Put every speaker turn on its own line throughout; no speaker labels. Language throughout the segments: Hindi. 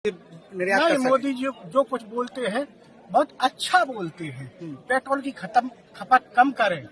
निर्यात कर
नहीं,
सके।
मोदी जी जो कुछ बोलते हैं बहुत अच्छा बोलते हैं। पेट्रोल की खपत कम करें,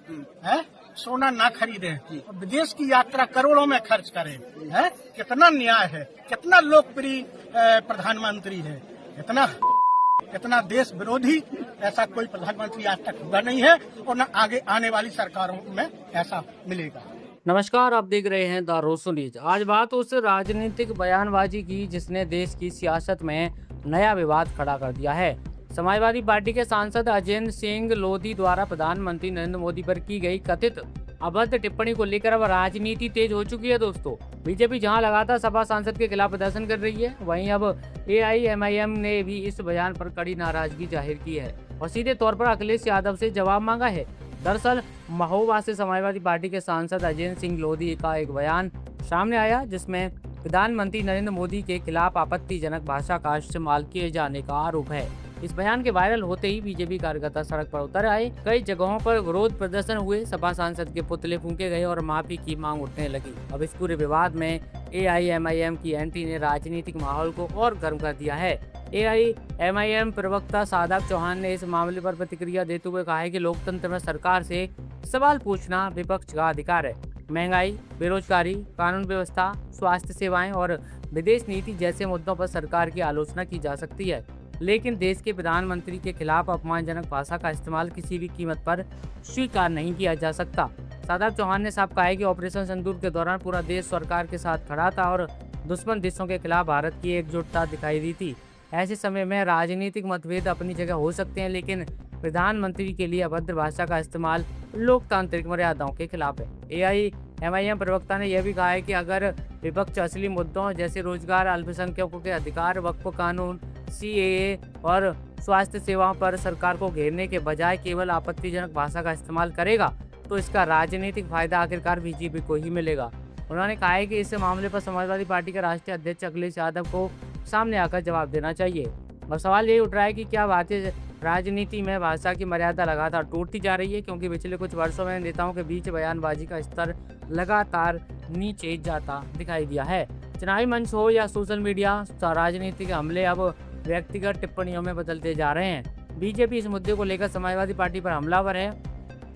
हैं? सोना ना खरीदें, और विदेश की यात्रा करोड़ों में खर्च करें, हैं? कितना न्याय है, कितना लोकप्रिय प्रधानमंत्री है, इतना देश विरोधी ऐसा कोई प्रधानमंत्री आज तक हुआ नहीं है, और न आगे आने वाली सरकारों में ऐसा मिलेगा।
नमस्कार, आप देख रहे हैं द रोसो न्यूज। आज बात उस राजनीतिक बयानबाजी की जिसने देश की सियासत में नया विवाद खड़ा कर दिया है। समाजवादी पार्टी के सांसद अजेंद्र सिंह लोधी द्वारा प्रधानमंत्री नरेंद्र मोदी पर की गई कथित अभद्र टिप्पणी को लेकर अब राजनीति तेज हो चुकी है। दोस्तों, बीजेपी जहां लगातार सपा सांसद के खिलाफ प्रदर्शन कर रही है, वहीं अब AIMIM ने भी इस बयान पर कड़ी नाराजगी जाहिर की है और सीधे तौर पर अखिलेश यादव से जवाब मांगा है। दरअसल महोबा से समाजवादी पार्टी के सांसद अजेंद्र सिंह लोधी का एक बयान सामने आया जिसमें प्रधानमंत्री नरेंद्र मोदी के खिलाफ आपत्तिजनक भाषा का इस्तेमाल किए जाने का आरोप है। इस बयान के वायरल होते ही बीजेपी कार्यकर्ता सड़क पर उतर आए। कई जगहों पर विरोध प्रदर्शन हुए, सपा सांसद के पुतले फूंके गए और माफी की मांग उठने लगी। अब इस पूरे विवाद में AIMIM की एंट्री ने राजनीतिक माहौल को और गर्म कर दिया है। AIMIM प्रवक्ता सादाब चौहान ने इस मामले पर प्रतिक्रिया देते हुए कहा है कि लोकतंत्र में सरकार से सवाल पूछना विपक्ष का अधिकार है। महंगाई, बेरोजगारी, कानून व्यवस्था, स्वास्थ्य सेवाएं और विदेश नीति जैसे मुद्दों पर सरकार की आलोचना की जा सकती है, लेकिन देश के प्रधानमंत्री के खिलाफ अपमानजनक भाषा का इस्तेमाल किसी भी कीमत पर स्वीकार नहीं किया जा सकता। सादाब चौहान ने साफ कहा है कि ऑपरेशन सिंदूर के दौरान पूरा देश सरकार के साथ खड़ा था और दुश्मन देशों के खिलाफ भारत की एकजुटता दिखाई दी थी। ऐसे समय में राजनीतिक मतभेद अपनी जगह हो सकते हैं, लेकिन प्रधानमंत्री के लिए अभद्र भाषा का इस्तेमाल लोकतांत्रिक मर्यादाओं के खिलाफ है। AIMIM प्रवक्ता ने यह भी कहा है कि अगर विपक्ष असली मुद्दों जैसे रोजगार, अल्पसंख्यकों के अधिकार, वक्फ कानून, CAA और स्वास्थ्य सेवाओं पर सरकार को घेरने के बजाय केवल आपत्तिजनक भाषा का इस्तेमाल करेगा तो इसका राजनीतिक फायदा आखिरकार बीजेपी को ही मिलेगा। उन्होंने कहा है कि इस मामले पर समाजवादी पार्टी के राष्ट्रीय अध्यक्ष अखिलेश यादव को सामने आकर जवाब देना चाहिए। और सवाल यही उठ रहा है कि क्या भारतीय राजनीति में भाषा की मर्यादा लगातार टूटती जा रही है, क्योंकि पिछले कुछ वर्षों में नेताओं के बीच बयानबाजी का स्तर लगातार नीचे जाता दिखाई दिया है। चुनावी मंच हो या सोशल मीडिया, राजनीतिक हमले अब व्यक्तिगत टिप्पणियों में बदलते जा रहे हैं। बीजेपी इस मुद्दे को लेकर समाजवादी पार्टी पर हमलावर है।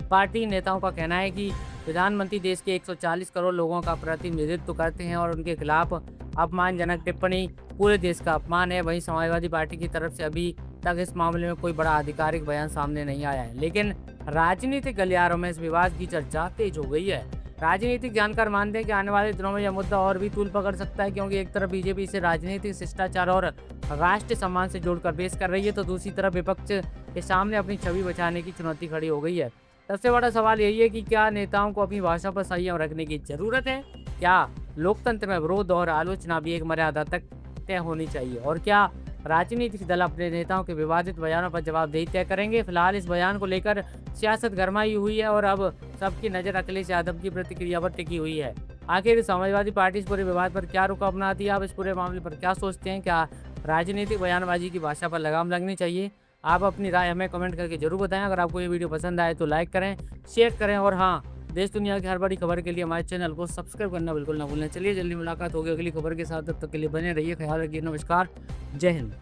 पार्टी नेताओं का कहना है कि प्रधानमंत्री देश के 140 करोड़ लोगों का प्रतिनिधित्व करते हैं और उनके खिलाफ अपमानजनक टिप्पणी पूरे देश का अपमान है। वहीं समाजवादी पार्टी की तरफ से अभी तक इस मामले में कोई बड़ा आधिकारिक बयान सामने नहीं आया है, लेकिन राजनीतिक गलियारों में इस विवाद की चर्चा तेज हो गई है। राजनीतिक जानकार मानते हैं कि आने वाले दिनों में यह मुद्दा और भी तूल पकड़ सकता है, क्योंकि एक तरफ बीजेपी इसे राजनीतिक शिष्टाचार और राष्ट्रीय सम्मान से जोड़कर पेश कर रही है, तो दूसरी तरफ विपक्ष के सामने अपनी छवि बचाने की चुनौती खड़ी हो गई है। सबसे बड़ा सवाल यही है कि क्या नेताओं को अपनी भाषा पर संयम रखने की जरूरत है? क्या लोकतंत्र में विरोध और आलोचना भी एक मर्यादा तक तय होनी चाहिए? और क्या राजनीतिक दल अपने नेताओं के विवादित बयानों पर जवाबदेही तय करेंगे? फिलहाल इस बयान को लेकर सियासत गरमाई हुई है और अब सबकी नज़र अखिलेश यादव की प्रतिक्रिया पर टिकी हुई है। आखिर समाजवादी पार्टी इस पूरे विवाद पर क्या रुख अपनाती है? आप इस पूरे मामले पर क्या सोचते हैं? क्या राजनीतिक बयानबाजी की भाषा पर लगाम लगनी चाहिए? आप अपनी राय हमें कमेंट करके जरूर बताएं। अगर आपको ये वीडियो पसंद आए तो लाइक करें, शेयर करें और हाँ, देश दुनिया की हर बड़ी खबर के लिए हमारे चैनल को सब्सक्राइब करना बिल्कुल ना भूलें। चलिए जल्दी मुलाकात होगी अगली खबर के साथ, तब तक के लिए बने रहिए, ख्याल रखिए। नमस्कार, जय हिंद।